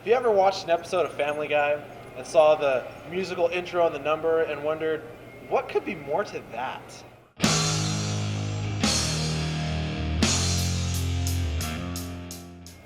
you ever watched an episode of Family Guy and saw the musical intro and the number and wondered, what could be more to that?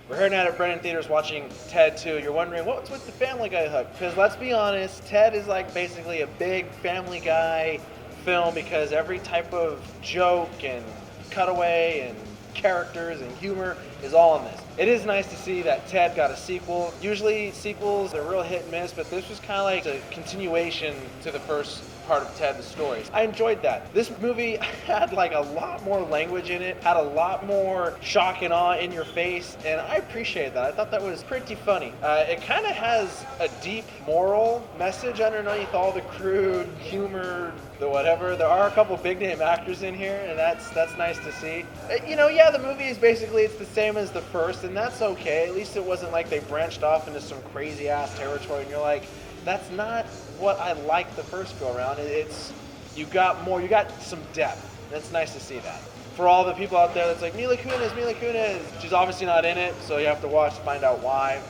We're here tonight at Brennan Theaters watching Ted 2. You're wondering, what's with the Family Guy hook? Because let's be honest, Ted is like basically a big Family Guy film because every type of joke and cutaway and characters and humor is all in this. It is nice to see that Ted got a sequel. Usually sequels are real hit and miss, but this was kind of like a continuation to the first part of Ted the stories. I enjoyed that. This movie had like a lot more language in it, had a lot more shock and awe in your face, and I appreciated that. I thought that was pretty funny. It kind of has a deep moral message underneath all the crude humor, the whatever. There are a couple big name actors in here, and that's nice to see. Yeah, the movie is basically, it's the same as the first, and that's okay. At least it wasn't like they branched off into some crazy ass territory, and you're like, that's not what I liked the first go around. You got some depth. It's nice to see that. For all the people out there that's like, Mila Kunis, she's obviously not in it, so you have to watch to find out why.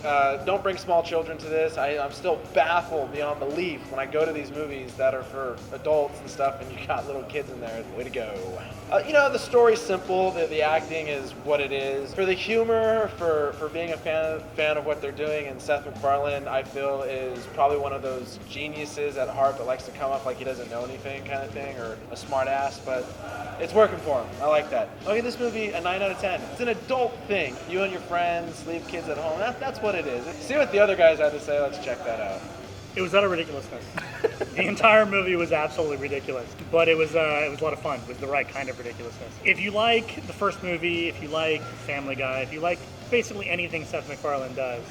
Don't bring small children to this. I'm still baffled beyond belief when I go to these movies that are for adults and stuff, and you got little kids in there. Way to go. The story's simple. The acting is what it is. For the humor, for being a fan of what they're doing, and Seth MacFarlane, I feel, is probably one of those geniuses at heart that likes to come up like he doesn't know anything kind of thing, or a smart ass, but it's working for him. I like that. I'll give this movie a 9 out of 10. It's an adult thing. You and your friends, leave kids at home. That's what it is. See what the other guys had to say. Let's check that out. It was utter ridiculousness. The entire movie was absolutely ridiculous, but it was a lot of fun. It was the right kind of ridiculousness. If you like the first movie, if you like Family Guy, if you like basically anything Seth MacFarlane does,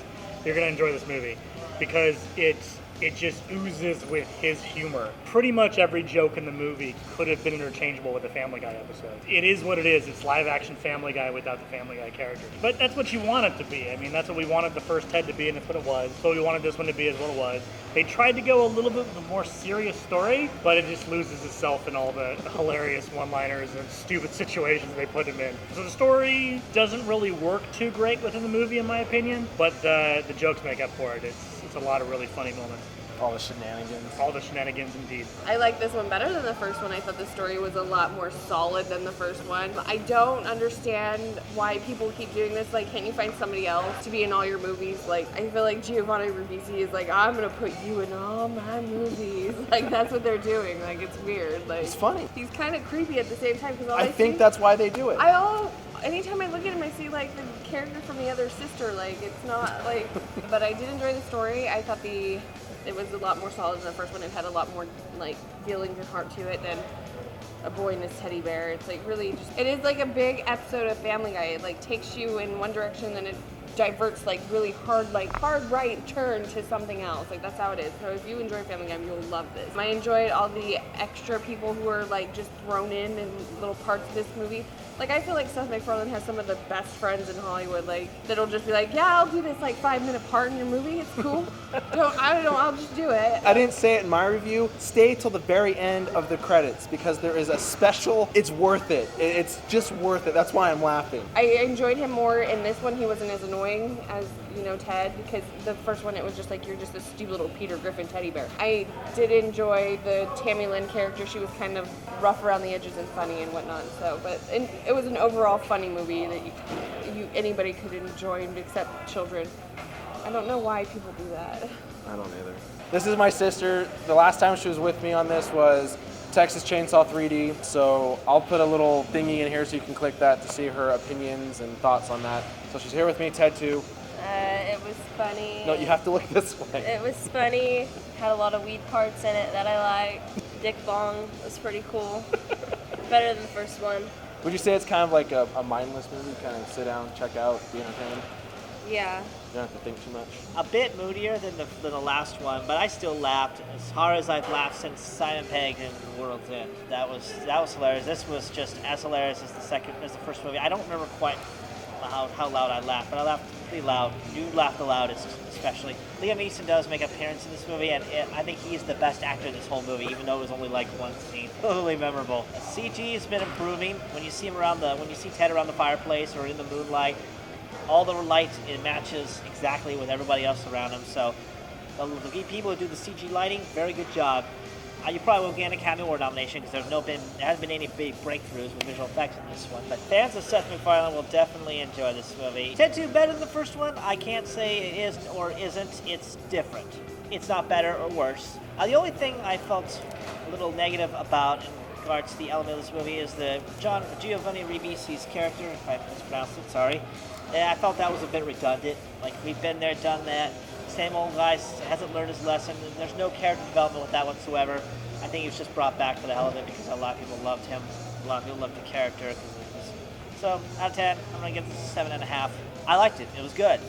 you're going to enjoy this movie because it just oozes with his humor. Pretty much every joke in the movie could have been interchangeable with a Family Guy episode. It is what it is. It's live-action Family Guy without the Family Guy characters. But that's what you want it to be. I mean, that's what we wanted the first Ted to be, and that's what it was. So we wanted this one to be as what it was. They tried to go a little bit of a more serious story, but it just loses itself in all the hilarious one-liners and stupid situations they put him in. So the story doesn't really work too great within the movie, in my opinion, but the jokes make up for it. It's a lot of really funny moments. All the shenanigans. All the shenanigans, indeed. I like this one better than the first one. I thought the story was a lot more solid than the first one. I don't understand why people keep doing this. Like, can't you find somebody else to be in all your movies? Like, I feel like Giovanni Ribisi is like, I'm gonna put you in all my movies. Like, that's what they're doing. Like, it's weird. Like, it's funny. He's kind of creepy at the same time because I think that's why they do it. Anytime I look at him, I see like the character from the other sister. Like, it's not like. But I did enjoy the story. I thought it was a lot more solid than the first one. It had a lot more like feelings and heart to it than a boy and his teddy bear. It's like really just, it is like a big episode of Family Guy. It like takes you in one direction, then it diverts like really hard right turn to something else. Like, that's how it is. So if you enjoy Family Guy, you'll love this. I enjoyed all the extra people who were like just thrown in little parts of this movie. Like, I feel like Seth MacFarlane has some of the best friends in Hollywood, like, that'll just be like, yeah, I'll do this, like, 5-minute part in your movie. It's cool. I'll just do it. I didn't say it in my review. Stay till the very end of the credits because there is a special. It's worth it. It's just worth it. That's why I'm laughing. I enjoyed him more in this one. He wasn't as annoying as, Ted, because the first one, it was just like, you're just a stupid little Peter Griffin teddy bear. I did enjoy the Tammy Lynn character. She was kind of rough around the edges and funny and whatnot. So, it was an overall funny movie that anybody could enjoy except children. I don't know why people do that. I don't either. This is my sister. The last time she was with me on this was Texas Chainsaw 3D, so I'll put a little thingy in here so you can click that to see her opinions and thoughts on that. So she's here with me, Ted 2. It was funny. No, you have to look this way. It was funny. Had a lot of weed parts in it that I liked. Dick Bong was pretty cool. Better than the first one. Would you say it's kind of like a mindless movie? Kind of sit down, check out, be entertained? Yeah. You don't have to think too much. A bit moodier than the last one, but I still laughed as hard as I've laughed since Simon Pegg and World's End. That was hilarious. This was just as hilarious as the first movie. I don't remember quite how loud I laughed, but I laughed pretty loud. You laughed the loudest, especially. Liam Neeson does make an appearance in this movie, and I think he's the best actor in this whole movie, even though it was only like one scene. Totally memorable. CG has been improving. When you see Ted around the fireplace or in the moonlight, all the light, it matches exactly with everybody else around him. So the people who do the CG lighting, very good job. You probably won't get an Academy Award nomination because there hasn't been any big breakthroughs with visual effects in this one. But fans of Seth MacFarlane will definitely enjoy this movie. Ted 2 better than the first one? I can't say it is or isn't. It's different. It's not better or worse. The only thing I felt a little negative about in regards to the element of this movie is the Giovanni Ribisi's character, if I mispronounced it, sorry. I felt that was a bit redundant. Like, we've been there, done that. Same old guy hasn't learned his lesson. There's no character development with that whatsoever. I think he was just brought back for the hell of it because a lot of people loved him. A lot of people loved the character. So, out of 10, I'm going to give this a 7.5. I liked it. It was good.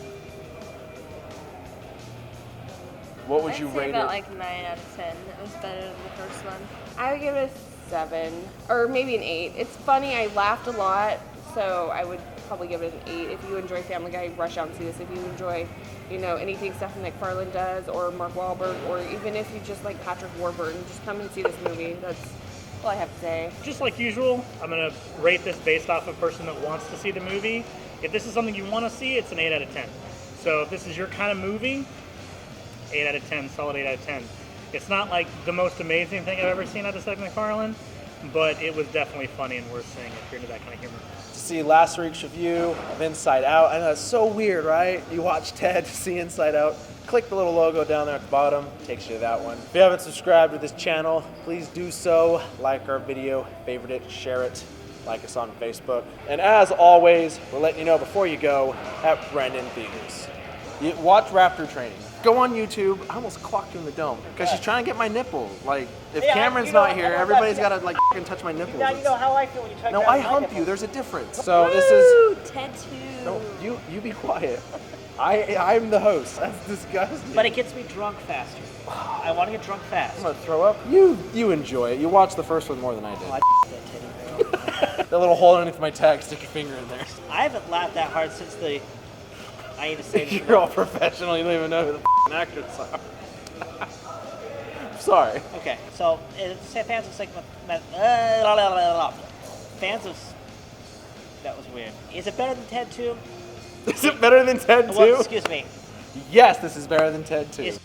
What would I'd you say rate about it? like 9 out of 10. It was better than the first one. I would give it a 7 or maybe an 8. It's funny. I laughed a lot, so I would probably give it an 8. If you enjoy Family Guy, rush out and see this. If you enjoy, anything Seth MacFarlane does, or Mark Wahlberg, or even if you just like Patrick Warburton, just come and see this movie. That's all I have to say. Just like usual, I'm going to rate this based off a person that wants to see the movie. If this is something you want to see, it's an 8 out of 10. So if this is your kind of movie, 8 out of 10, solid 8 out of 10. It's not like the most amazing thing I've ever seen out of Seth MacFarlane, but it was definitely funny and worth seeing if you're into that kind of humor. To see last week's review of Inside Out. I know it's so weird, right? You watch Ted to see Inside Out. Click the little logo down there at the bottom. Takes you to that one. If you haven't subscribed to this channel, please do so. Like our video, favorite it, share it. Like us on Facebook. And as always, we're letting you know before you go at Brendan Theaters. You watch Raptor Training. Go on YouTube. I almost clocked you in the dome because she's trying to get my nipple. Like, if Yeah, Cameron's you know, not here, I know everybody's that- got to like fucking touch my nipples. Now you know how I feel when you try to No, grab I my hump nipple. you. There's a difference. So this is. Woo! Ted 2. No, you be quiet. I'm the host. That's disgusting. But it gets me drunk faster. I want to get drunk fast. I'm gonna throw up. You enjoy it. You watched the first one more than I did. I that titty girl. That little hole underneath my tag. Stick your finger in there. I haven't laughed that hard since the. I need to say this. You're all professional. You don't even know who the actors are. Sorry. Okay, so fans of fans of. That was weird. Is it better than Ted 2? Is it better than Ted 2? Well, excuse me. Yes, this is better than Ted 2. Is